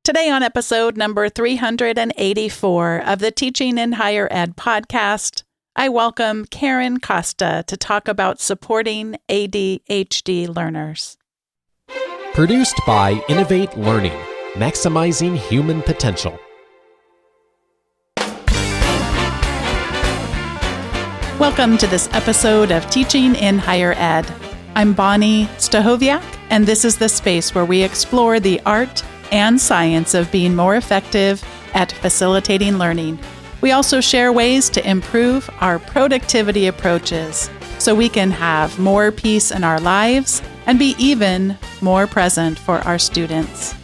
Today on episode number 384 of the Teaching in Higher Ed podcast, I welcome Karen Costa to talk about supporting ADHD learners. Produced by Innovate Learning, maximizing human potential. Welcome to this episode of Teaching in Higher Ed. I'm Bonnie Stahoviak, and this is the space where we explore the art and science of being more effective at facilitating learning. We also share ways to improve our productivity approaches so we can have more peace in our lives and be even more present for our students.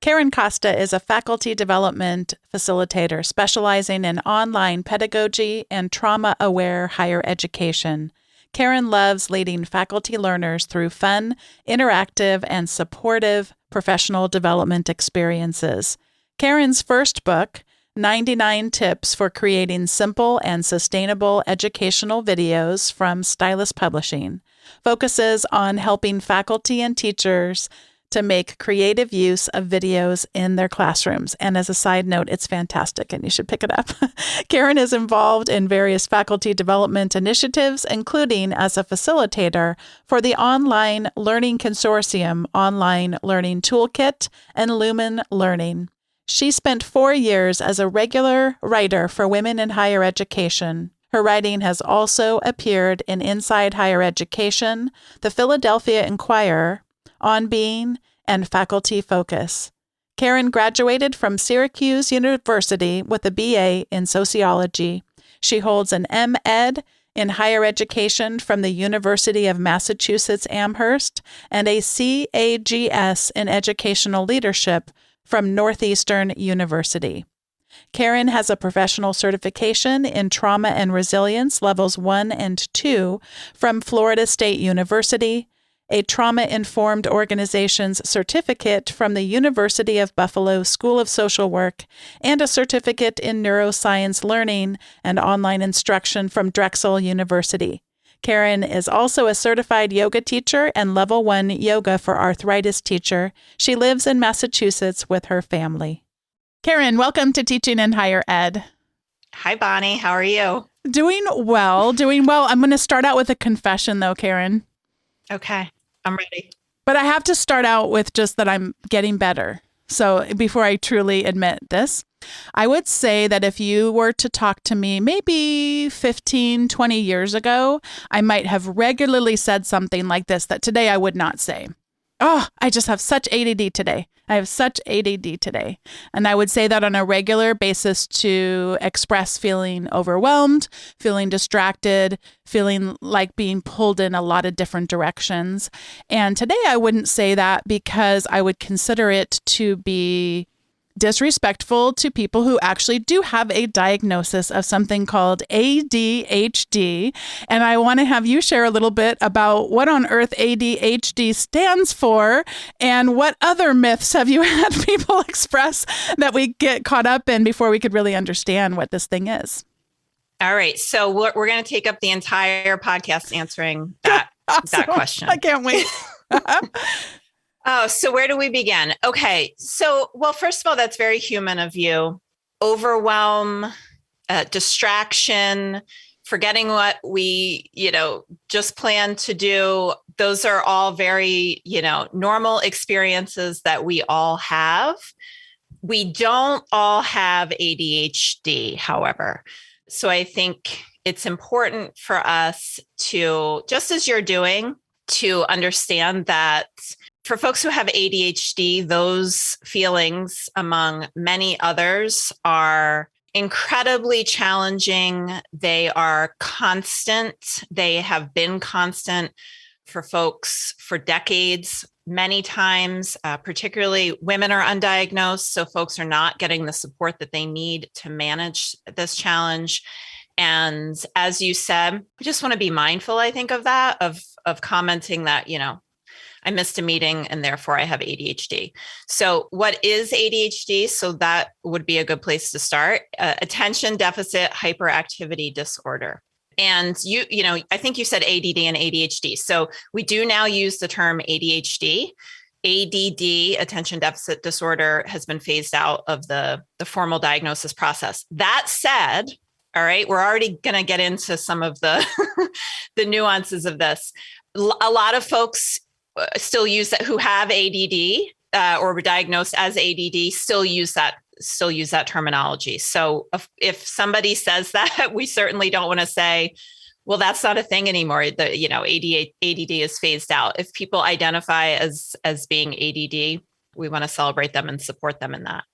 Karen Costa is a faculty development facilitator specializing in online pedagogy and trauma-aware higher education. Karen loves leading faculty learners through fun, interactive, and supportive professional development experiences. Karen's first book, 99 Tips for Creating Simple and Sustainable Educational Videos from Stylus Publishing, focuses on helping faculty and teachers to make creative use of videos in their classrooms. And as a side note, it's fantastic and you should pick it up. Karen is involved in various faculty development initiatives, including as a facilitator for the Online Learning Consortium, Online Learning Toolkit, and Lumen Learning. She spent 4 years as a regular writer for Women in Higher Education. Her writing has also appeared in Inside Higher Education, the Philadelphia Inquirer, On Being, and Faculty Focus. Karen graduated from Syracuse University with a BA in sociology. She holds an M.Ed. in higher education from the University of Massachusetts Amherst and a CAGS in educational leadership from Northeastern University. Karen has a professional certification in trauma and resilience levels 1 and 2 from Florida State University, a trauma-informed organizations certificate from the University of Buffalo School of Social Work, and a certificate in neuroscience learning and online instruction from Drexel University. Karen is also a certified yoga teacher and level 1 yoga for arthritis teacher. She lives in Massachusetts with her family. Karen, welcome to Teaching in Higher Ed. Hi, Bonnie. How are you? Doing well. I'm going to start out with a confession, though, Karen. Okay, I'm ready. But I have to start out with just that I'm getting better. So before I truly admit this, I would say that if you were to talk to me maybe 15, 20 years ago, I might have regularly said something like this that today I would not say. Oh, I just have such ADD today. And I would say that on a regular basis to express feeling overwhelmed, feeling distracted, feeling like being pulled in a lot of different directions. And today I wouldn't say that because I would consider it to be disrespectful to people who actually do have a diagnosis of something called ADHD. And I want to have you share a little bit about what on earth ADHD stands for and what other myths have you had people express that we get caught up in before we could really understand what this thing is. All right. So we're going to take up the entire podcast answering that, Awesome. that question. I can't wait. Oh, so where do we begin? Okay. So, well, first of all, that's very human of you. Overwhelm, distraction, forgetting what we, just planned to do. Those are all very, normal experiences that we all have. We don't all have ADHD, however. So I think it's important for us to, just as you're doing, to understand that for folks who have ADHD, those feelings, among many others, are incredibly challenging. They are constant. They have been constant for folks for decades. Many times, particularly women are undiagnosed, so folks are not getting the support that they need to manage this challenge. And as you said, I just want to be mindful, I think, of that, of commenting that, I missed a meeting and therefore I have ADHD. So what is ADHD? So that would be a good place to start. Attention deficit hyperactivity disorder. And I think you said ADD and ADHD. So we do now use the term ADHD. ADD, attention deficit disorder, has been phased out of the formal diagnosis process. That said, all right, we're already going to get into some of the the nuances of this. A lot of folks still use that, who have ADD or were diagnosed as ADD, still use that terminology. So if somebody says that, we certainly don't want to say, well, that's not a thing anymore. ADD is phased out. If people identify as being ADD, we want to celebrate them and support them in that.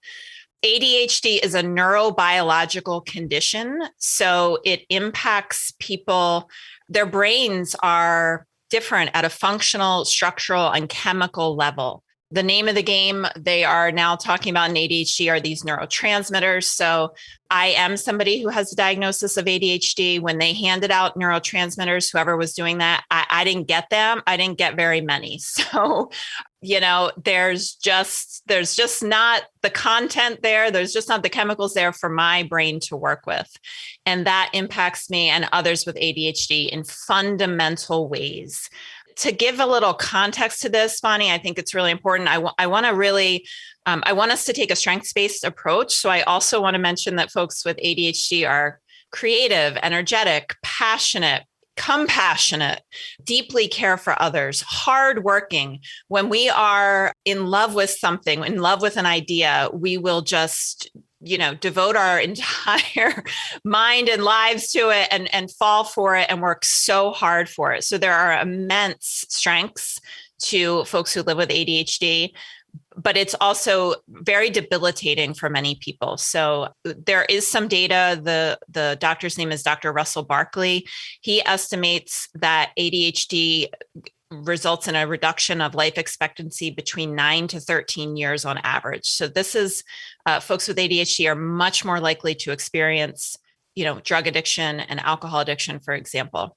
ADHD is a neurobiological condition. So it impacts people. Their brains are different at a functional, structural, and chemical level. The name of the game they are now talking about in ADHD are these neurotransmitters. So I am somebody who has a diagnosis of ADHD. When they handed out neurotransmitters, whoever was doing that, I didn't get them. I didn't get very many. So, there's just not the content there. There's just not the chemicals there for my brain to work with. And that impacts me and others with ADHD in fundamental ways. To give a little context to this, Bonnie, I think it's really important. I want us to take a strengths-based approach. So I also want to mention that folks with ADHD are creative, energetic, passionate, compassionate, deeply care for others, hardworking. When we are in love with something, in love with an idea, we will just devote our entire mind and lives to it and fall for it and work so hard for it. So there are immense strengths to folks who live with ADHD, but it's also very debilitating for many people. So there is some data. The doctor's name is Dr. Russell Barkley. He estimates that ADHD results in a reduction of life expectancy between 9 to 13 years on average. So this is folks with ADHD are much more likely to experience, drug addiction and alcohol addiction, for example.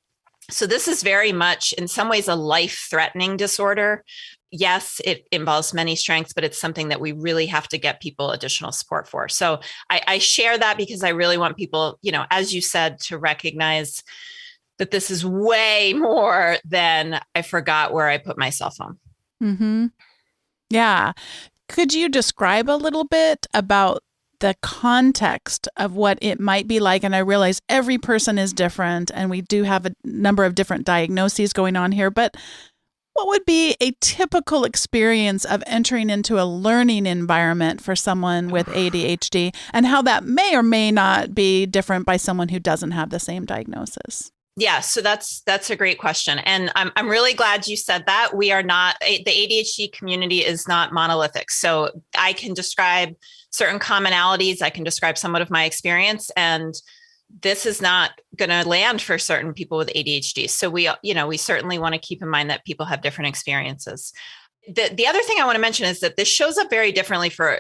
So this is very much, in some ways, a life-threatening disorder. Yes, it involves many strengths, but it's something that we really have to get people additional support for. So I share that because I really want people, as you said, to recognize that this is way more than I forgot where I put my cell phone. Mm-hmm. Yeah. Could you describe a little bit about the context of what it might be like? And I realize every person is different and we do have a number of different diagnoses going on here, but what would be a typical experience of entering into a learning environment for someone with ADHD, and how that may or may not be different by someone who doesn't have the same diagnosis? Yeah, so that's a great question. And I'm really glad you said that. We are not, the ADHD community is not monolithic. So I can describe certain commonalities. I can describe somewhat of my experience, and this is not going to land for certain people with ADHD. So we certainly want to keep in mind that people have different experiences. The other thing I want to mention is that this shows up very differently for,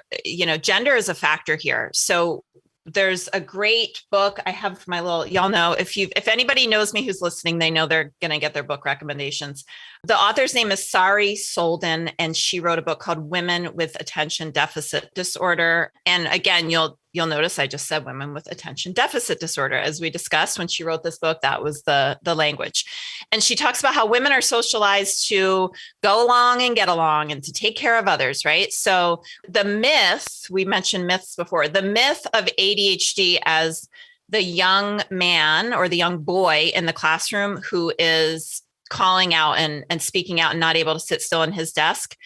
gender is a factor here. So there's a great book I have my y'all know, if anybody knows me who's listening, they know they're going to get their book recommendations. The author's name is Sari Solden, and she wrote a book called Women with Attention Deficit Disorder. And again, you'll notice I just said women with attention deficit disorder. As we discussed when she wrote this book, that was the language. And she talks about how women are socialized to go along and get along and to take care of others, right? So the myth, we mentioned myths before, the myth of ADHD as the young man or the young boy in the classroom who is calling out and speaking out and not able to sit still in his desk.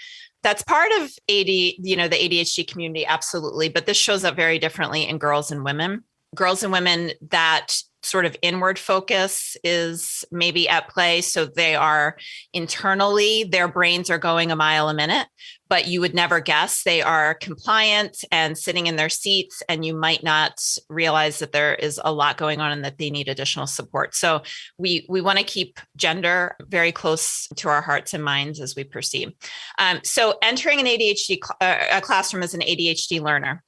That's part of the ADHD community, absolutely. But this shows up very differently in girls and women. Girls and women, that sort of inward focus is maybe at play. So they are internally, their brains are going a mile a minute, but you would never guess they are compliant and sitting in their seats, and you might not realize that there is a lot going on and that they need additional support. So we want to keep gender very close to our hearts and minds as we proceed. So entering an ADHD a classroom as an ADHD learner,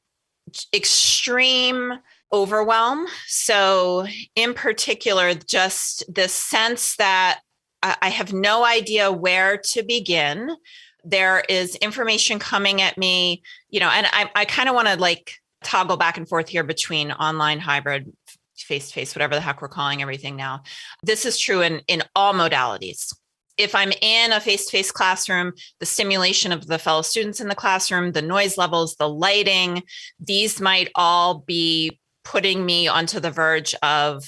extreme overwhelm. So in particular, just the sense that I have no idea where to begin. There is information coming at me, and I kind of want to toggle back and forth here between online, hybrid, face-to-face, whatever the heck we're calling everything now. This is true in all modalities. If I'm in a face-to-face classroom, the stimulation of the fellow students in the classroom, the noise levels, the lighting, these might all be putting me onto the verge of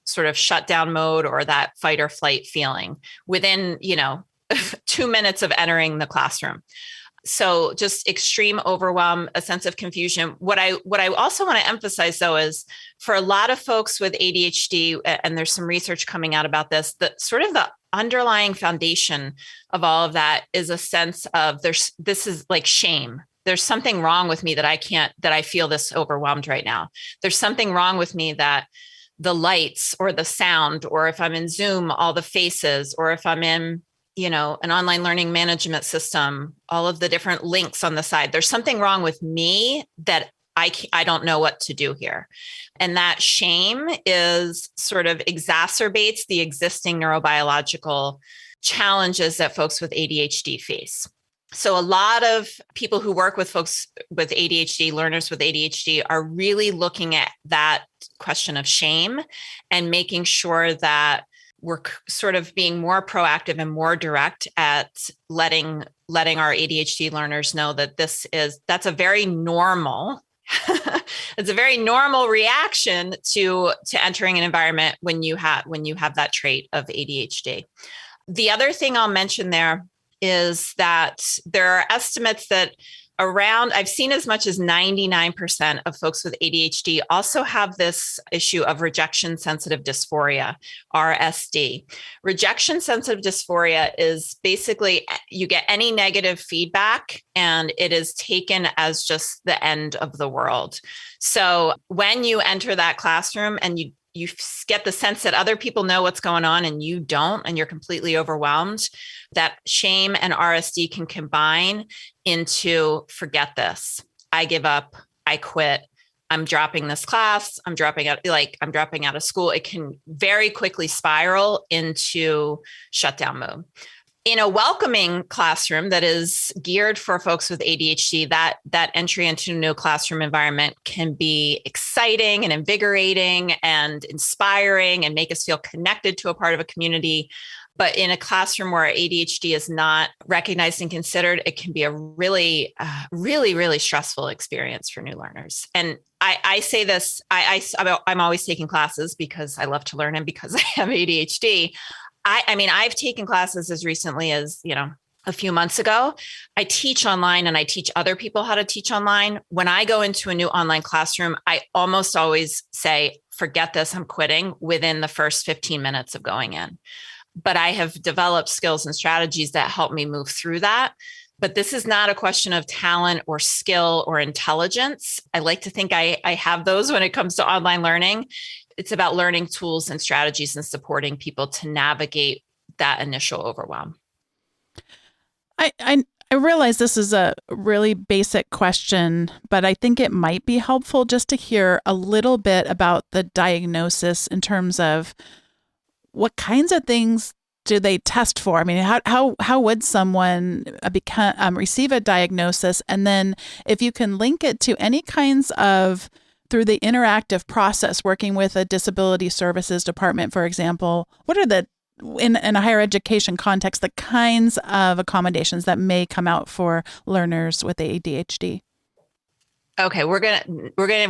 sort of shutdown mode or that fight or flight feeling within, 2 minutes of entering the classroom. So just extreme overwhelm, a sense of confusion. What I also want to emphasize though is for a lot of folks with ADHD, and there's some research coming out about this, that sort of the underlying foundation of all of that is a sense of this is like shame. There's something wrong with me that I feel this overwhelmed right now. There's something wrong with me that the lights or the sound, or if I'm in Zoom, all the faces, or if I'm in an online learning management system, all of the different links on the side. There's something wrong with me that I don't know what to do here. And that shame is sort of exacerbates the existing neurobiological challenges that folks with ADHD face. So a lot of people who work with folks with ADHD, learners with ADHD, are really looking at that question of shame and making sure that we're sort of being more proactive and more direct at letting our ADHD learners know that that's a very normal, it's a very normal reaction to entering an environment when you have that trait of ADHD. The other thing I'll mention there is that there are estimates that I've seen as much as 99% of folks with ADHD also have this issue of rejection sensitive dysphoria, RSD. Rejection sensitive dysphoria is basically you get any negative feedback and it is taken as just the end of the world. So when you enter that classroom and you get the sense that other people know what's going on and you don't, and you're completely overwhelmed, that shame and RSD can combine into forget this. I give up. I quit. I'm dropping this class. I'm dropping out of school. It can very quickly spiral into shutdown mode. In a welcoming classroom that is geared for folks with ADHD, that entry into a new classroom environment can be exciting and invigorating and inspiring and make us feel connected to a part of a community. But in a classroom where ADHD is not recognized and considered, it can be a really, really, really stressful experience for new learners. And I say this, I'm always taking classes because I love to learn and because I have ADHD. I mean, I've taken classes as recently as, a few months ago. I teach online and I teach other people how to teach online. When I go into a new online classroom, I almost always say, forget this, I'm quitting within the first 15 minutes of going in. But I have developed skills and strategies that help me move through that. But this is not a question of talent or skill or intelligence. I like to think I have those when it comes to online learning. It's about learning tools and strategies and supporting people to navigate that initial overwhelm. I realize this is a really basic question, but I think it might be helpful just to hear a little bit about the diagnosis in terms of what kinds of things do they test for? I mean, how would someone receive a diagnosis? And then if you can link it to any kinds of, through the interactive process, working with a disability services department, for example, what are in a higher education context, the kinds of accommodations that may come out for learners with ADHD? Okay, we're gonna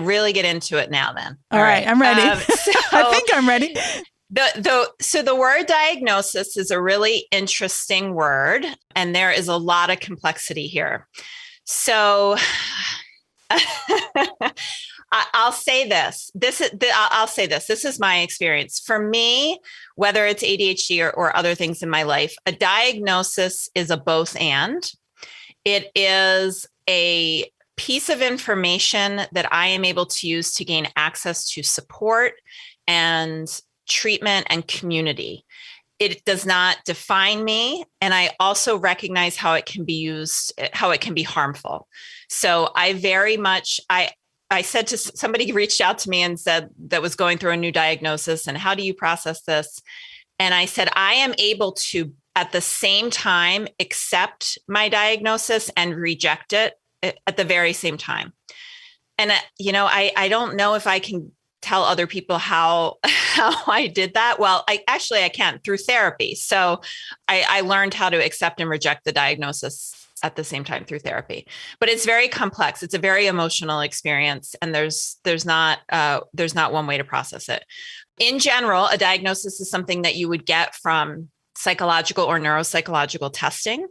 really get into it now then. All right, I'm ready. I think I'm ready. So the word diagnosis is a really interesting word, and there is a lot of complexity here. So I'll say this. This is my experience. For me, whether it's ADHD or other things in my life, a diagnosis is a both and. It is a piece of information that I am able to use to gain access to support and treatment and community. It does not define me. And I also recognize how it can be used, how it can be harmful. So I said to somebody reached out to me and said that was going through a new diagnosis and how do you process this? And I said, I am able to at the same time accept my diagnosis and reject it at the very same time. And, I don't know if I can tell other people how I did that. Well, I can through therapy. So I learned how to accept and reject the diagnosis at the same time through therapy. But it's very complex. It's a very emotional experience, and there's not one way to process it. In general, a diagnosis is something that you would get from psychological or neuropsychological testing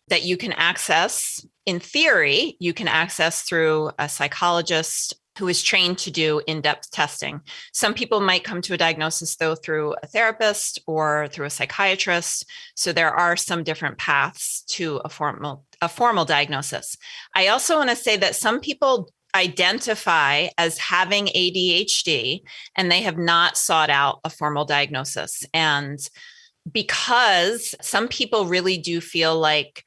that you can access. In theory, you can access through a psychologist who is trained to do in-depth testing. Some people might come to a diagnosis, though, through a therapist or through a psychiatrist. So there are some different paths to a formal diagnosis. I also want to say that some people identify as having ADHD and they have not sought out a formal diagnosis. And because some people really do feel like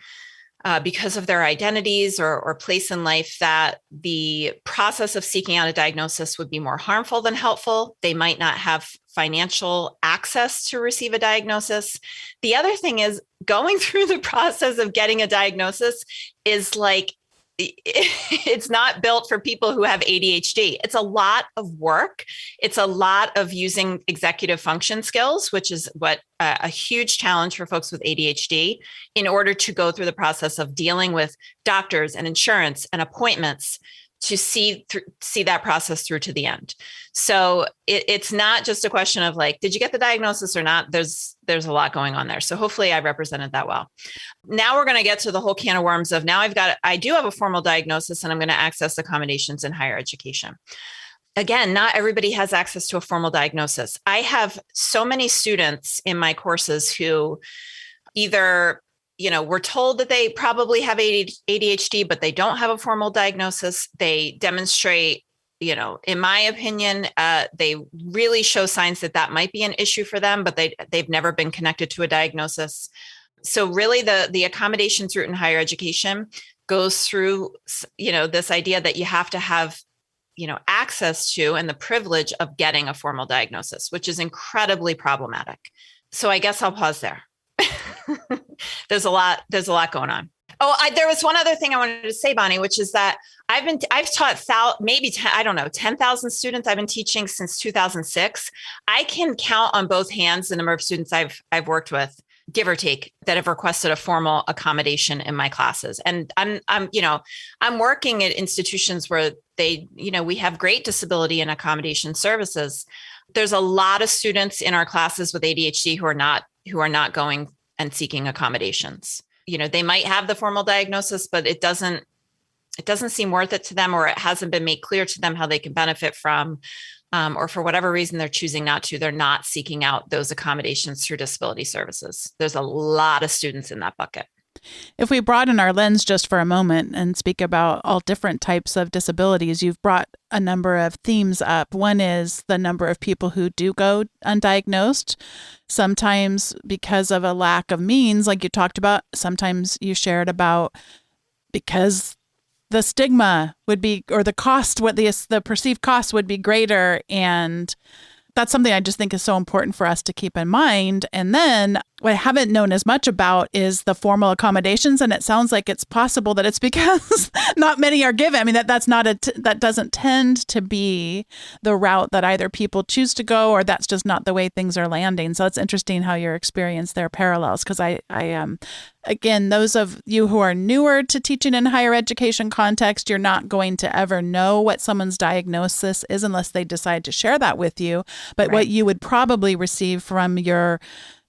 because of their identities or place in life, that the process of seeking out a diagnosis would be more harmful than helpful. They might not have financial access to receive a diagnosis. The other thing is going through the process of getting a diagnosis is like, it's not built for people who have ADHD. It's a lot of work. It's a lot of using executive function skills, which is what a huge challenge for folks with ADHD, in order to go through the process of dealing with doctors and insurance and appointments to see that process through to the end. So it's not just a question of like, did you get the diagnosis or not? There's a lot going on there. So hopefully I represented that well. Now we're going to get to the whole can of worms of now I do have a formal diagnosis and I'm going to access accommodations in higher education. Again, not everybody has access to a formal diagnosis. I have so many students in my courses who either we're told that they probably have ADHD, but they don't have a formal diagnosis. They demonstrate, in my opinion, they really show signs that might be an issue for them, but they've never been connected to a diagnosis. So really the accommodations route in higher education goes through, this idea that you have to have, access to and the privilege of getting a formal diagnosis, which is incredibly problematic. So I guess I'll pause there. There's a lot going on. Oh, there was one other thing I wanted to say, Bonnie, which is that I've taught maybe 10,000 students. I've been teaching since 2006. I can count on both hands the number of students I've worked with, give or take, that have requested a formal accommodation in my classes. And I'm working at institutions where we have great disability and accommodation services. There's a lot of students in our classes with ADHD who are not going and seeking accommodations. They might have the formal diagnosis, but it doesn't seem worth it to them, or it hasn't been made clear to them how they can benefit from, or for whatever reason they're choosing not to. They're not seeking out those accommodations through disability services. There's a lot of students in that bucket. If we broaden our lens just for a moment and speak about all different types of disabilities, you've brought a number of themes up. One is the number of people who do go undiagnosed, sometimes because of a lack of means, like you talked about. Sometimes you shared about because the stigma would be, or the cost, what the perceived cost would be greater. And that's something I just think is so important for us to keep in mind. And then what I haven't known as much about is the formal accommodations. And it sounds like it's possible that it's because not many are given. I mean, that doesn't tend to be the route that either people choose to go, or that's just not the way things are landing. So it's interesting how your experience there parallels, because I again, those of you who are newer to teaching in higher education context, you're not going to ever know what someone's diagnosis is unless they decide to share that with you. But right. What you would probably receive from your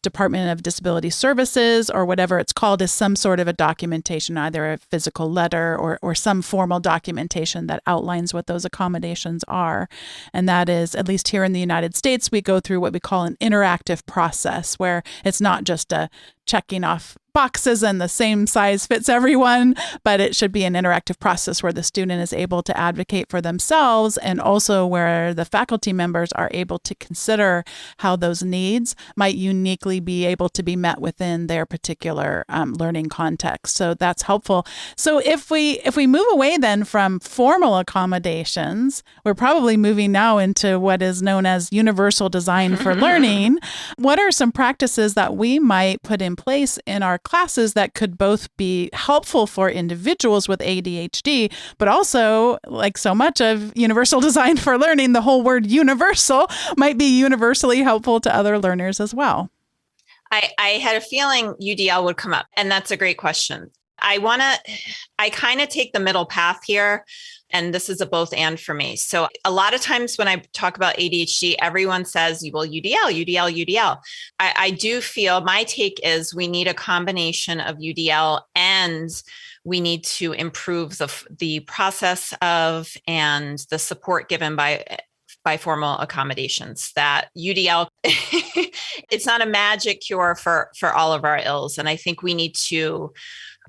Department of Disability Services or whatever it's called is some sort of a documentation, either a physical letter or some formal documentation that outlines what those accommodations are. And that is, at least here in the United States, we go through what we call an interactive process, where it's not just a checking off boxes and the same size fits everyone, but it should be an interactive process where the student is able to advocate for themselves, and also where the faculty members are able to consider how those needs might uniquely be able to be met within their particular learning context. So that's helpful. So if we move away then from formal accommodations, we're probably moving now into what is known as universal design for learning. What are some practices that we might put in place in our classes that could both be helpful for individuals with ADHD, but also, like so much of universal design for learning, the whole word universal might be universally helpful to other learners as well. I had a feeling UDL would come up, and that's a great question. I kind of take the middle path here, and this is a both and for me. So a lot of times when I talk about ADHD, everyone says, well, UDL, UDL, UDL. I do feel my take is we need a combination of UDL, and we need to improve the process of and the support given by formal accommodations. That UDL, it's not a magic cure for all of our ills. And I think we need to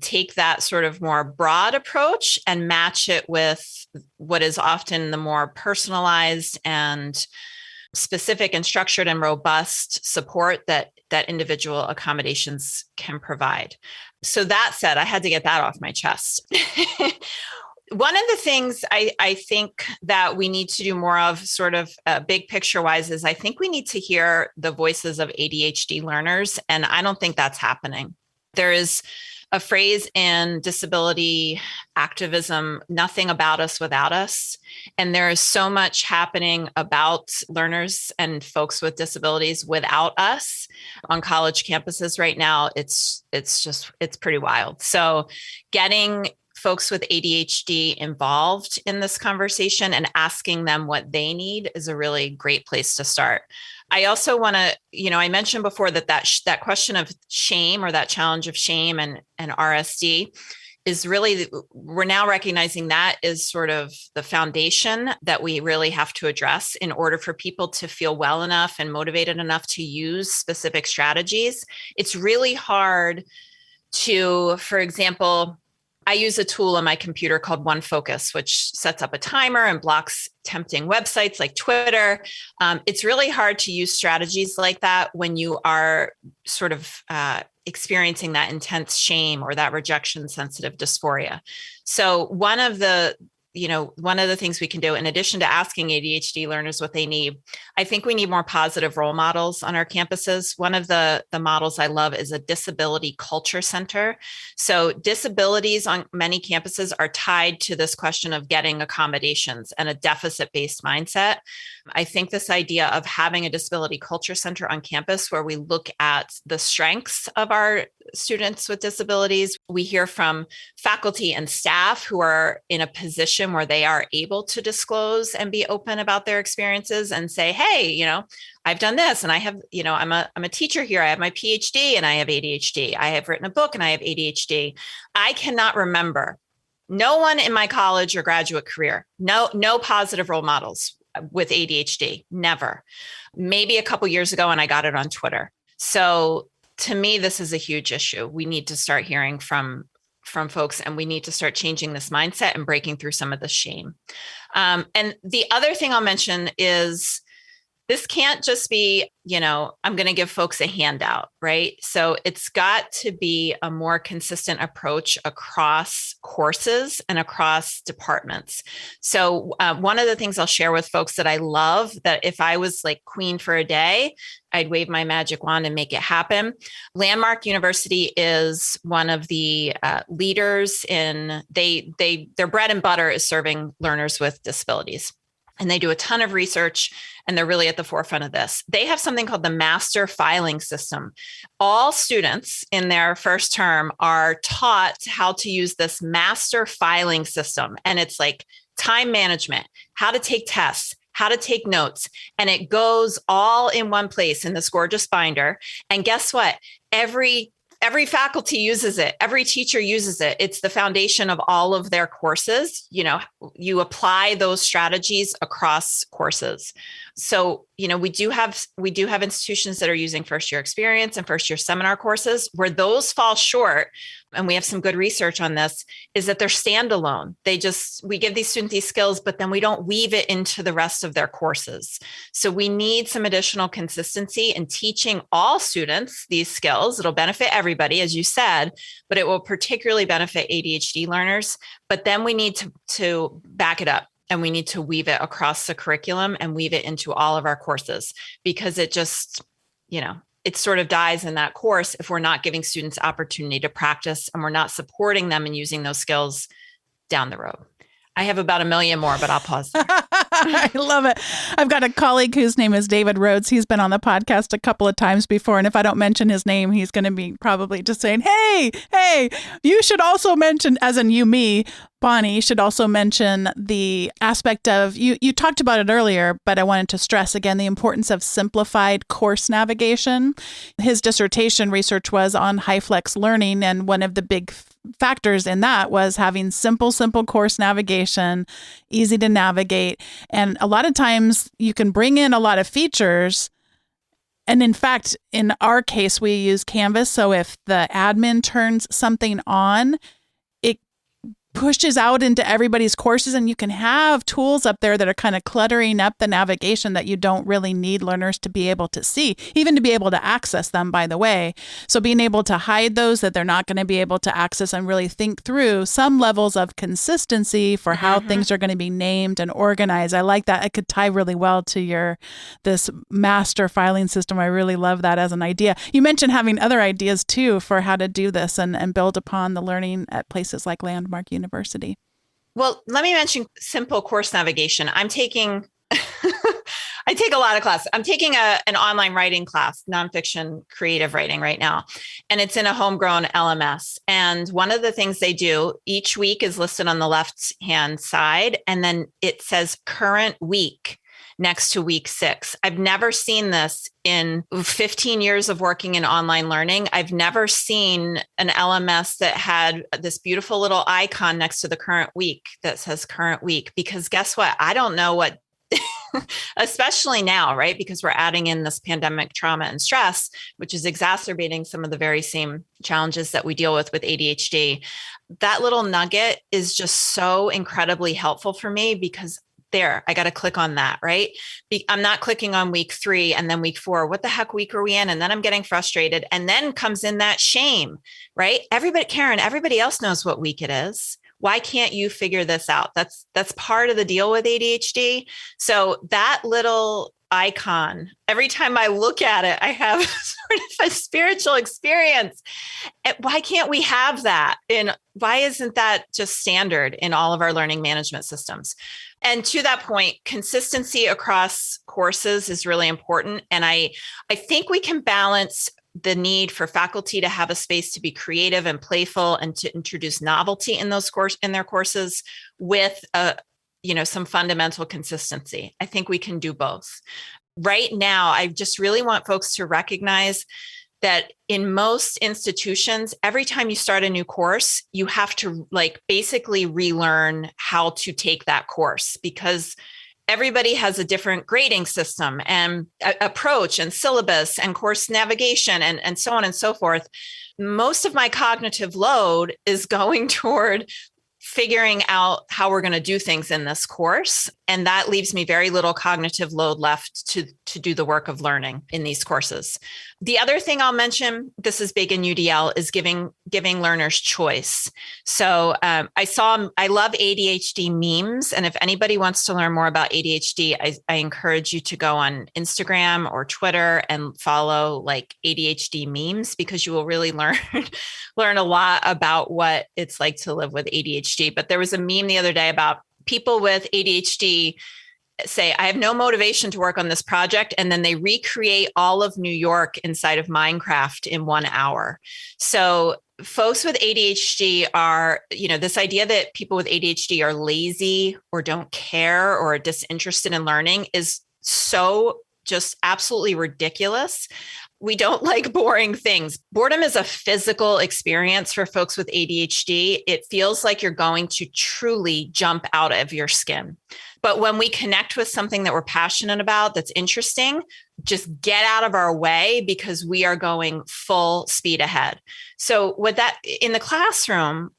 take that sort of more broad approach and match it with what is often the more personalized and specific and structured and robust support that individual accommodations can provide. So that said, I had to get that off my chest. One of the things I think that we need to do more of, sort of big picture wise, is I think we need to hear the voices of ADHD learners. And I don't think that's happening. There is a phrase in disability activism, nothing about us without us. And there is so much happening about learners and folks with disabilities without us on college campuses right now. It's pretty wild. So getting folks with ADHD involved in this conversation and asking them what they need is a really great place to start. I also want to, I mentioned before that question of shame, or that challenge of shame and RSD, is really, we're now recognizing that is sort of the foundation that we really have to address in order for people to feel well enough and motivated enough to use specific strategies. It's really hard to, for example, I use a tool on my computer called One Focus, which sets up a timer and blocks tempting websites like Twitter. It's really hard to use strategies like that when you are sort of experiencing that intense shame or that rejection sensitive dysphoria. So one of the things we can do, in addition to asking ADHD learners what they need, I think we need more positive role models on our campuses. One of the models I love is a disability culture center. So disabilities on many campuses are tied to this question of getting accommodations and a deficit-based mindset. I think this idea of having a disability culture center on campus where we look at the strengths of our students with disabilities. We hear from faculty and staff who are in a position where they are able to disclose and be open about their experiences and say, hey, I've done this, and I have, I'm a teacher here. I have my PhD and I have ADHD. I have written a book and I have ADHD. I cannot remember, no one in my college or graduate career, no positive role models with ADHD, never. Maybe a couple years ago, and I got it on Twitter. So to me, this is a huge issue. We need to start hearing from folks, and we need to start changing this mindset and breaking through some of the shame. And the other thing I'll mention is this can't just be, I'm going to give folks a handout, right? So it's got to be a more consistent approach across courses and across departments. So one of the things I'll share with folks that I love, that if I was like queen for a day, I'd wave my magic wand and make it happen. Landmark University is one of the leaders in, their bread and butter is serving learners with disabilities. And they do a ton of research, and they're really at the forefront of this. They have something called the master filing system. All students in their first term are taught how to use this master filing system. And it's like time management, how to take tests, how to take notes. And it goes all in one place in this gorgeous binder. And guess what? Every faculty uses it. Every teacher uses it. It's the foundation of all of their courses. You apply those strategies across courses. So, we do have institutions that are using first year experience and first year seminar courses. Where those fall short, and we have some good research on this, is that they're standalone. We give these students these skills, but then we don't weave it into the rest of their courses. So we need some additional consistency in teaching all students these skills. It'll benefit everybody, as you said, but it will particularly benefit ADHD learners. But then we need to back it up. And we need to weave it across the curriculum and weave it into all of our courses, because it just, it sort of dies in that course if we're not giving students opportunity to practice and we're not supporting them in using those skills down the road. I have about a million more, but I'll pause there. I love it. I've got a colleague whose name is David Rhodes. He's been on the podcast a couple of times before. And if I don't mention his name, he's going to be probably just saying, hey, you should also mention, as in you, me, Bonnie, should also mention the aspect of, you talked about it earlier, but I wanted to stress again the importance of simplified course navigation. His dissertation research was on HyFlex learning, and one of the big factors in that was having simple course navigation, easy to navigate. And a lot of times you can bring in a lot of features. And in fact, in our case, we use Canvas. So if the admin turns something on, it pushes out into everybody's courses, and you can have tools up there that are kind of cluttering up the navigation that you don't really need learners to be able to see, even to be able to access them, by the way. So being able to hide those that they're not going to be able to access and really think through some levels of consistency for how things are going to be named and organized. I like that. It could tie really well to this master filing system. I really love that as an idea. You mentioned having other ideas too for how to do this and build upon the learning at places like Landmark University. Well, let me mention simple course navigation. I take a lot of classes. I'm taking an online writing class, nonfiction creative writing right now, and it's in a homegrown LMS. And one of the things they do each week is listed on the left-hand side, and then it says current week next to week 6. I've never seen this in 15 years of working in online learning. I've never seen an LMS that had this beautiful little icon next to the current week that says current week, because guess what? I don't know what, especially now, right? Because we're adding in this pandemic trauma and stress, which is exacerbating some of the very same challenges that we deal with ADHD. That little nugget is just so incredibly helpful for me, because I got to click on that, right? I'm not clicking on week 3 and then week 4. What the heck week are we in? And then I'm getting frustrated. And then comes in that shame, right? Karen, everybody else knows what week it is. Why can't you figure this out? That's part of the deal with ADHD. So that little icon, every time I look at it, I have sort of a spiritual experience. Why can't we have that? Why isn't that just standard in all of our learning management systems? And to that point, consistency across courses is really important. And I think we can balance the need for faculty to have a space to be creative and playful and to introduce novelty in their courses with some fundamental consistency. I think we can do both. Right now, I just really want folks to recognize that in most institutions, every time you start a new course, you have to basically relearn how to take that course, because everybody has a different grading system and approach and syllabus and course navigation and so on and so forth. Most of my cognitive load is going toward figuring out how we're going to do things in this course. And that leaves me very little cognitive load left to do the work of learning in these courses. The other thing I'll mention, this is big in UDL, is giving learners choice. So I love ADHD memes. And if anybody wants to learn more about ADHD, I encourage you to go on Instagram or Twitter and follow ADHD memes, because you will really learn a lot about what it's like to live with ADHD. But there was a meme the other day about people with ADHD say, I have no motivation to work on this project. And then they recreate all of New York inside of Minecraft in 1 hour. So folks with ADHD are, this idea that people with ADHD are lazy or don't care or disinterested in learning is so just absolutely ridiculous. We don't like boring things. Boredom is a physical experience for folks with ADHD. It feels like you're going to truly jump out of your skin. But when we connect with something that we're passionate about, that's interesting, just get out of our way, because we are going full speed ahead. So with that in the classroom,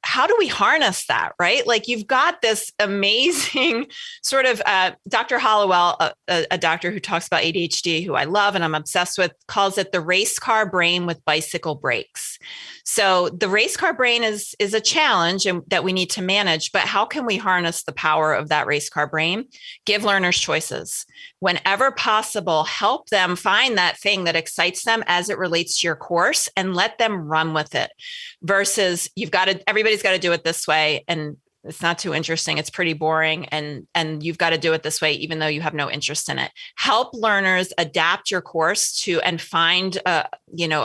how do we harness that, right? You've got this amazing sort of Dr. Hollowell, a doctor who talks about ADHD, who I love and I'm obsessed with, calls it the race car brain with bicycle brakes. So the race car brain is a challenge and that we need to manage, but how can we harness the power of that race car brain? Give learners choices. Whenever possible, help them find that thing that excites them as it relates to your course and let them run with it versus everybody's got to do it this way. And it's not too interesting. It's pretty boring. And you've got to do it this way, even though you have no interest in it. Help learners adapt your course to and find a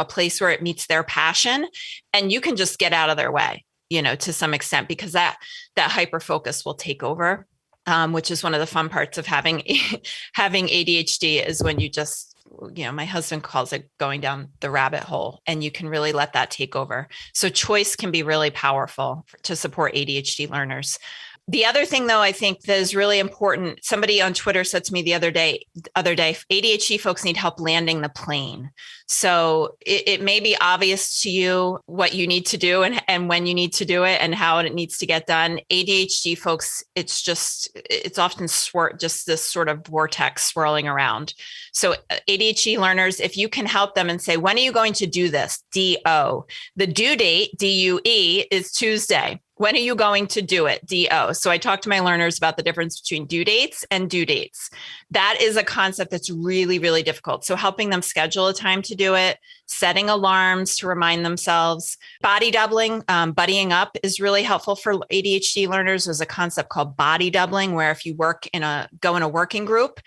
place where it meets their passion. And you can just get out of their way, to some extent, because that hyper focus will take over, which is one of the fun parts of having ADHD is when you just, my husband calls it going down the rabbit hole, and you can really let that take over. So choice can be really powerful to support ADHD learners. The other thing, though, I think that is really important, somebody on Twitter said to me the other day, ADHD folks need help landing the plane. So it may be obvious to you what you need to do and when you need to do it and how it needs to get done. ADHD folks, it's often just this sort of vortex swirling around. So ADHD learners, if you can help them and say, when are you going to do this? D-O. The due date, D-U-E, is Tuesday. When are you going to do it? D-O. So I talk to my learners about the difference between due dates and due dates. That is a concept that's really, really difficult. So helping them schedule a time to do it, setting alarms to remind themselves. Body doubling, buddying up is really helpful for ADHD learners. There's a concept called body doubling, where if you go in a working group,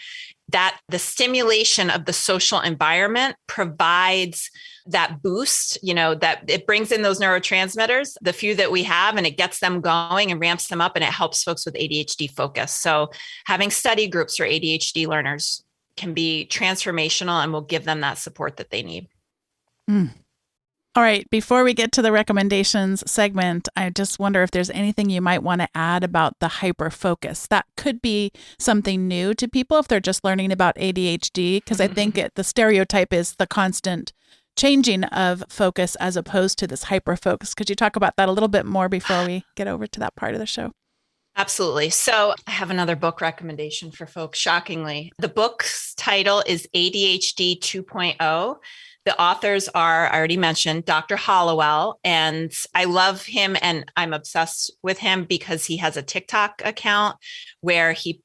that the stimulation of the social environment provides that boost, that it brings in those neurotransmitters, the few that we have, and it gets them going and ramps them up, and it helps folks with ADHD focus. So having study groups for ADHD learners can be transformational and will give them that support that they need. Mm. All right. Before we get to the recommendations segment, I just wonder if there's anything you might want to add about the hyper focus. That could be something new to people if they're just learning about ADHD, because I think the stereotype is the constant changing of focus as opposed to this hyper focus. Could you talk about that a little bit more before we get over to that part of the show? Absolutely. So I have another book recommendation for folks, shockingly. The book's title is ADHD 2.0. The authors are, I already mentioned, Dr. Hollowell, and I love him and I'm obsessed with him because he has a TikTok account where he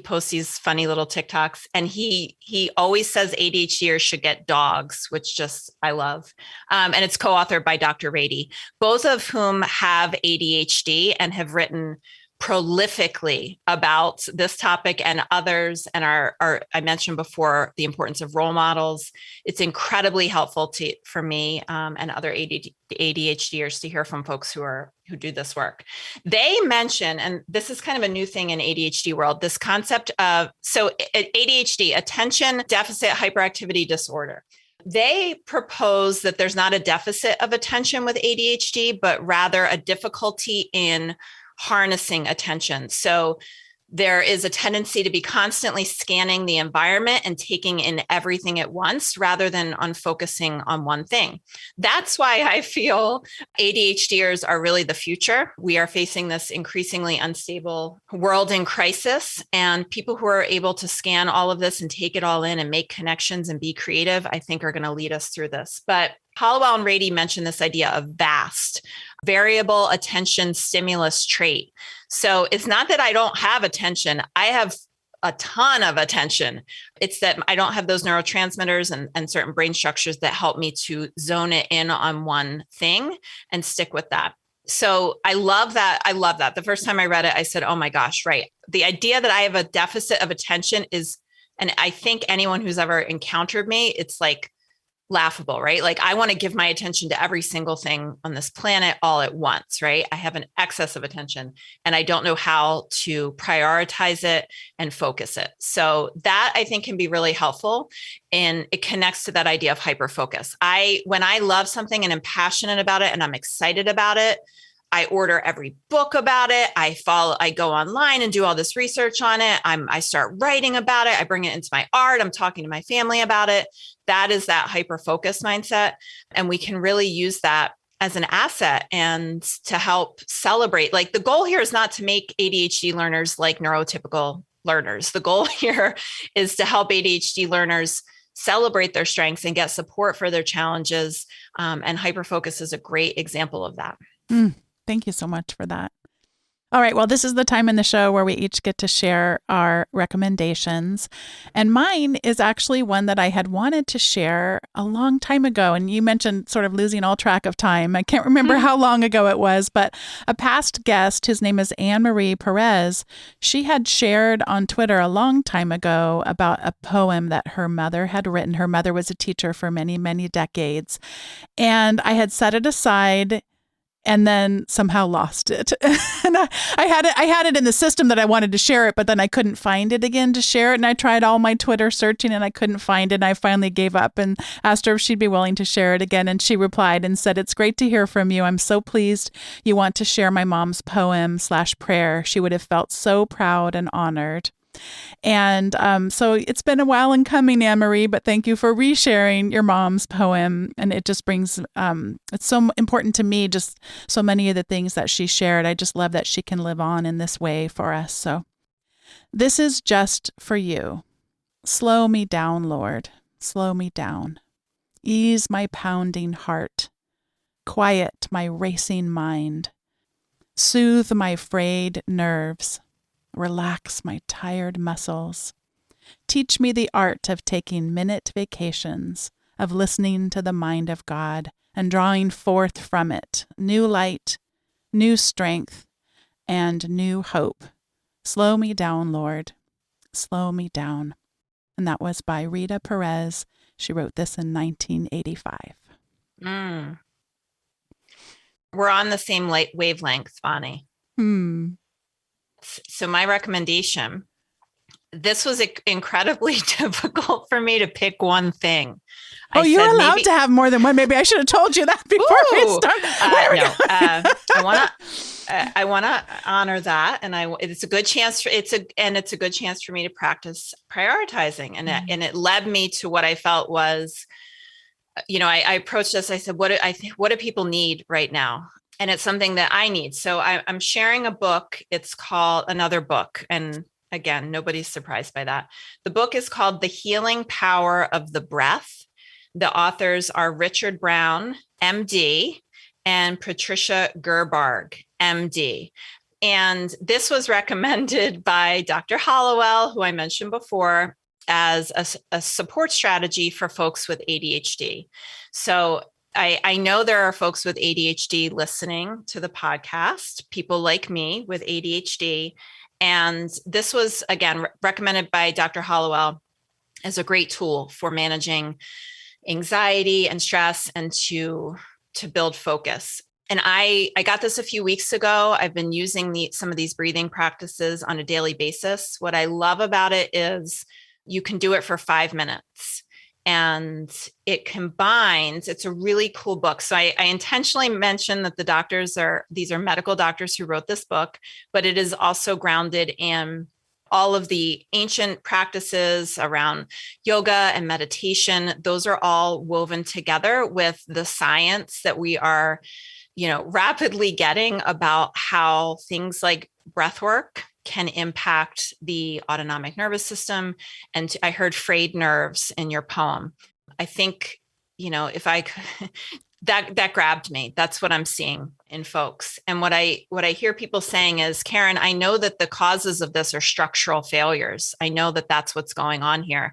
posts these funny little TikToks, and he always says ADHDers should get dogs, which just I love. And it's co-authored by Dr. Rady, both of whom have ADHD and have written prolifically about this topic and others, and are I mentioned before the importance of role models. It's incredibly helpful for me and other ADHDers to hear from folks who do this work. They mention, and this is kind of a new thing in ADHD world, this concept of ADHD, attention deficit hyperactivity disorder. They propose that there's not a deficit of attention with ADHD, but rather a difficulty in harnessing attention. So there is a tendency to be constantly scanning the environment and taking in everything at once rather than on focusing on one thing. That's why I feel ADHDers are really the future. We are facing this increasingly unstable world in crisis, and people who are able to scan all of this and take it all in and make connections and be creative, I think are going to lead us through this. But Hollowell and Rady mentioned this idea of VAST, variable attention stimulus trait. So it's not that I don't have attention. I have a ton of attention. It's that I don't have those neurotransmitters and certain brain structures that help me to zone it in on one thing and stick with that. So I love that. The first time I read it, I said, oh my gosh, right. The idea that I have a deficit of attention is, and I think anyone who's ever encountered me, it's like laughable, right? Like I want to give my attention to every single thing on this planet all at once, right? I have an excess of attention and I don't know how to prioritize it and focus it. So that I think can be really helpful, and it connects to that idea of hyperfocus. When I love something and am passionate about it and I'm excited about it, I order every book about it. I go online and do all this research on it. I start writing about it. I bring it into my art. I'm talking to my family about it. That is that hyper-focus mindset. And we can really use that as an asset and to help celebrate. Like the goal here is not to make ADHD learners like neurotypical learners. The goal here is to help ADHD learners celebrate their strengths and get support for their challenges. And hyperfocus is a great example of that. Thank you so much for that. All right. Well, this is the time in the show where we each get to share our recommendations. And mine is actually one that I had wanted to share a long time ago. And you mentioned sort of losing all track of time. I can't remember how long ago it was, but a past guest, whose name is Anne-Marie Perez, she had shared on Twitter a long time ago about a poem that her mother had written. Her mother was a teacher for many, many decades. And I had set it aside and then somehow lost it. And I had it in the system that I wanted to share it, but then I couldn't find it again to share it. And I tried all my Twitter searching and I couldn't find it. And I finally gave up and asked her if she'd be willing to share it again. And she replied and said, "It's great to hear from you. I'm so pleased you want to share my mom's poem/prayer. She would have felt so proud and honored." And so it's been a while in coming, Anne-Marie, but thank you for resharing your mom's poem. And it just brings, it's so important to me, just so many of the things that she shared. I just love that she can live on in this way for us. So this is just for you. Slow me down, Lord. Slow me down. Ease my pounding heart. Quiet my racing mind. Soothe my frayed nerves. Relax my tired muscles. Teach me the art of taking minute vacations, of listening to the mind of God and drawing forth from it new light, new strength, and new hope. Slow me down, Lord. Slow me down. And that was by Rita Perez. She wrote this in 1985. We're on the same wavelength, Bonnie. So my recommendation, this was incredibly difficult for me to pick one thing. You're allowed to have more than one. Maybe I should have told you that before we started. I want to honor that, and it's a good chance for it's a good chance for me to practice prioritizing, and it led me to what I felt was, I approached this. I said, what do people need right now? And it's something that I need. So I'm sharing a book. It's called Another Book. And again, nobody's surprised by that. The book is called The Healing Power of the Breath. The authors are Richard Brown, MD, and Patricia Gerbarg, MD. And this was recommended by Dr. Hollowell, who I mentioned before, as a support strategy for folks with ADHD. So I know there are folks with ADHD listening to the podcast, people like me with ADHD. And this was, again, recommended by Dr. Hollowell as a great tool for managing anxiety and stress and to build focus. And I got this a few weeks ago. I've been using some of these breathing practices on a daily basis. What I love about it is you can do it for 5 minutes. And it combines, it's a really cool book. So I intentionally mentioned that these are medical doctors who wrote this book, but it is also grounded in all of the ancient practices around yoga and meditation. Those are all woven together with the science that we are, rapidly getting about how things like breath work can impact the autonomic nervous system. And I heard frayed nerves in your poem. I think, if I could, that grabbed me. That's what I'm seeing in folks. And what I hear people saying is, Karen, I know that the causes of this are structural failures. I know that that's what's going on here.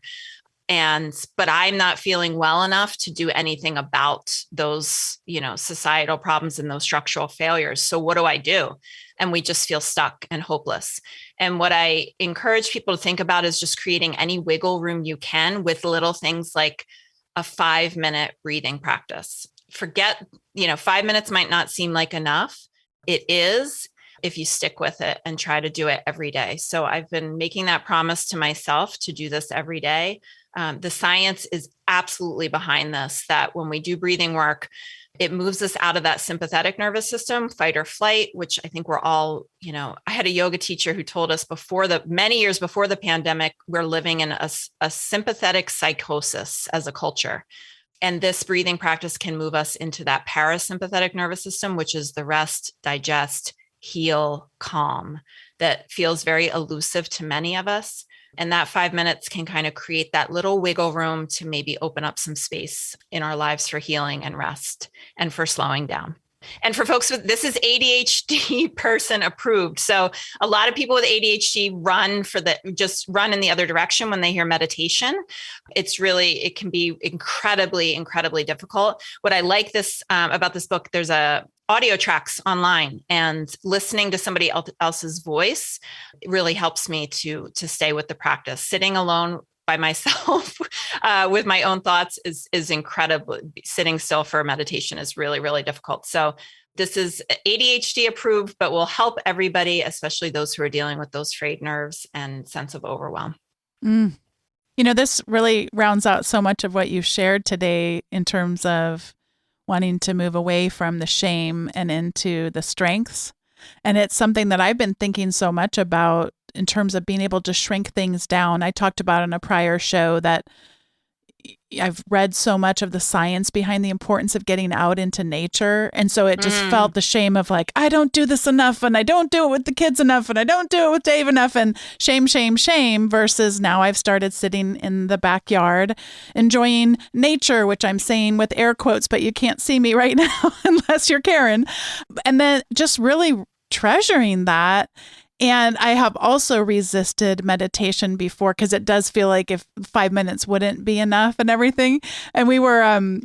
But I'm not feeling well enough to do anything about those, societal problems and those structural failures. So what do I do? And we just feel stuck and hopeless. And what I encourage people to think about is just creating any wiggle room you can with little things like a 5-minute breathing practice. Forget, 5 minutes might not seem like enough. It is, if you stick with it and try to do it every day. So I've been making that promise to myself to do this every day. The science is absolutely behind this, that when we do breathing work, it moves us out of that sympathetic nervous system, fight or flight, which I think we're all, I had a yoga teacher who told us many years before the pandemic, we're living in a sympathetic psychosis as a culture. And this breathing practice can move us into that parasympathetic nervous system, which is the rest, digest, heal, calm, that feels very elusive to many of us. And that 5 minutes can kind of create that little wiggle room to maybe open up some space in our lives for healing and rest and for slowing down. And for folks with this is ADHD person approved. So a lot of people with ADHD just run in the other direction when they hear meditation. It can be incredibly, incredibly difficult. What I like about this book, there's audio tracks online, and listening to somebody else's voice really helps me to stay with the practice. Sitting alone by myself with my own thoughts is incredible. Sitting still for meditation is really, really difficult. So this is ADHD approved, but will help everybody, especially those who are dealing with those frayed nerves and sense of overwhelm. Mm. This really rounds out so much of what you shared today in terms of wanting to move away from the shame and into the strengths. And it's something that I've been thinking so much about in terms of being able to shrink things down. I talked about in a prior show that I've read so much of the science behind the importance of getting out into nature. And so it just felt the shame of like, I don't do this enough, and I don't do it with the kids enough, and I don't do it with Dave enough, and shame, shame, shame, versus now I've started sitting in the backyard enjoying nature, which I'm saying with air quotes, but you can't see me right now unless you're Karen. And then just really treasuring that. And I have also resisted meditation before because it does feel like if 5 minutes wouldn't be enough and everything. And we were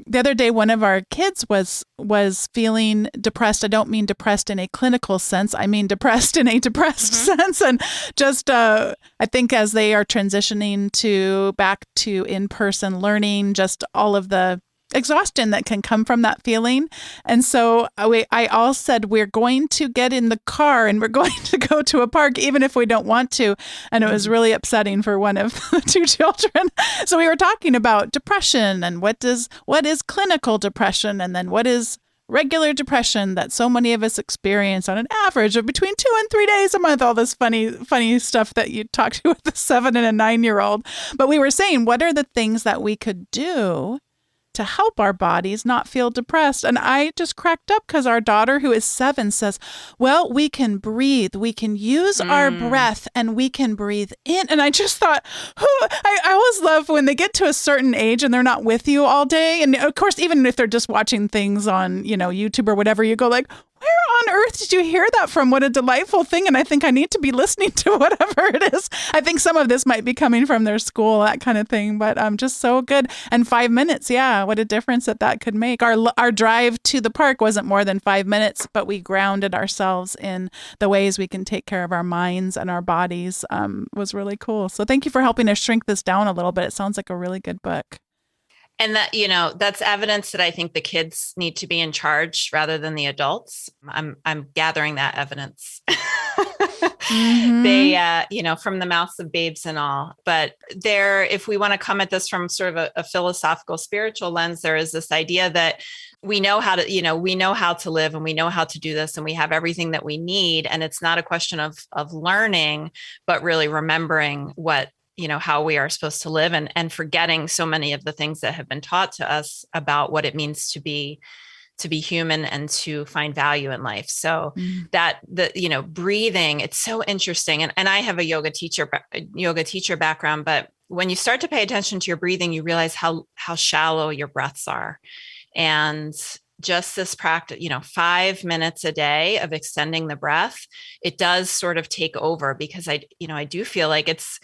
the other day, one of our kids was feeling depressed. I don't mean depressed in a clinical sense. I mean depressed in a depressed sense. And just I think as they are transitioning back to in-person learning, just all of the exhaustion that can come from that feeling. And so I all said, we're going to get in the car and we're going to go to a park, even if we don't want to. And it was really upsetting for one of the two children. So we were talking about depression and what is clinical depression, and then what is regular depression that so many of us experience on an average of between 2 and 3 days a month, all this funny stuff that you talk to with a 7 and a 9-year-old. But we were saying, what are the things that we could do to help our bodies not feel depressed? And I just cracked up because our daughter, who is 7, says, well, we can breathe. We can use our breath and we can breathe in. And I just thought, I always love when they get to a certain age and they're not with you all day. And of course, even if they're just watching things on, YouTube or whatever, you go like, where on earth did you hear that from? What a delightful thing. And I think I need to be listening to whatever it is. I think some of this might be coming from their school, that kind of thing, but just so good. And 5 minutes, yeah, what a difference that could make. Our drive to the park wasn't more than 5 minutes, but we grounded ourselves in the ways we can take care of our minds and our bodies. Was really cool. So thank you for helping us shrink this down a little bit. It sounds like a really good book. And that, that's evidence that I think the kids need to be in charge rather than the adults. I'm gathering that evidence. They, from the mouths of babes and all. But if we want to come at this from sort of a philosophical, spiritual lens, there is this idea that we know how to live, and we know how to do this, and we have everything that we need. And it's not a question of learning, but really remembering how we are supposed to live, and forgetting so many of the things that have been taught to us about what it means to be human and to find value in life. So that breathing, it's so interesting. And I have a yoga teacher background, but when you start to pay attention to your breathing, you realize how shallow your breaths are. And just this practice, 5 minutes a day of extending the breath, it does sort of take over, because I do feel like it's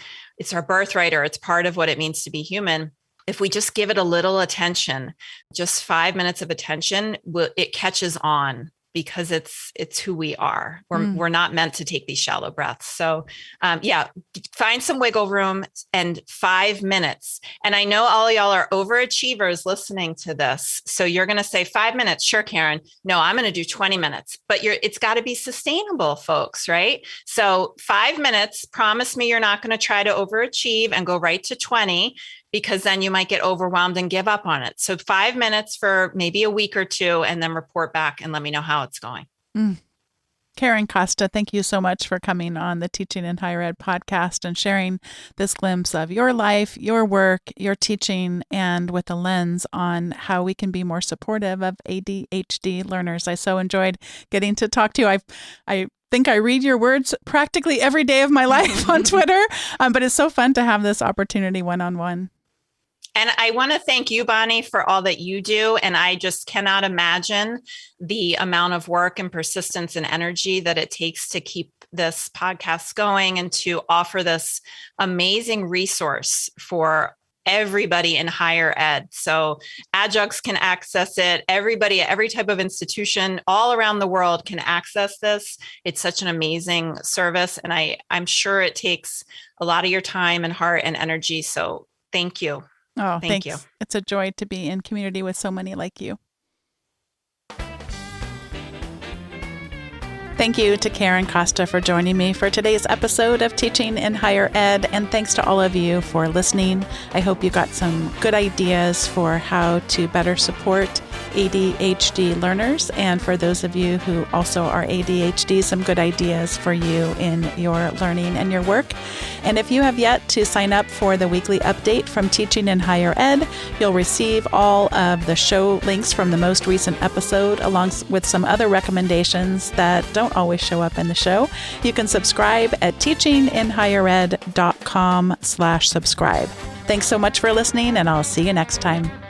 our birthright, or it's part of what it means to be human. If we just give it a little attention, just 5 minutes of attention, it catches on, because it's who we are. We're not meant to take these shallow breaths. So find some wiggle room, and 5 minutes. And I know all y'all are overachievers listening to this. So you're going to say 5 minutes. Sure, Karen. No, I'm going to do 20 minutes, but it's got to be sustainable, folks, right? So 5 minutes, promise me you're not going to try to overachieve and go right to 20, because then you might get overwhelmed and give up on it. So 5 minutes for maybe a week or two, and then report back and let me know how it's going. Karen Costa, thank you so much for coming on the Teaching in Higher Ed podcast and sharing this glimpse of your life, your work, your teaching, and with a lens on how we can be more supportive of ADHD learners. I so enjoyed getting to talk to you. I think I read your words practically every day of my life on Twitter, but it's so fun to have this opportunity one-on-one. And I want to thank you, Bonnie, for all that you do. And I just cannot imagine the amount of work and persistence and energy that it takes to keep this podcast going and to offer this amazing resource for everybody in higher ed. So adjuncts can access it. Everybody at every type of institution all around the world can access this. It's such an amazing service. And I'm sure it takes a lot of your time and heart and energy. So thank you. Oh, Thank thanks. you. It's a joy to be in community with so many like you. Thank you to Karen Costa for joining me for today's episode of Teaching in Higher Ed, and thanks to all of you for listening. I hope you got some good ideas for how to better support ADHD learners, and for those of you who also are ADHD, some good ideas for you in your learning and your work. And if you have yet to sign up for the weekly update from Teaching in Higher Ed, you'll receive all of the show links from the most recent episode, along with some other recommendations that don't always show up in the show. You can subscribe at teachinginhighered.com/subscribe. Thanks so much for listening, and I'll see you next time.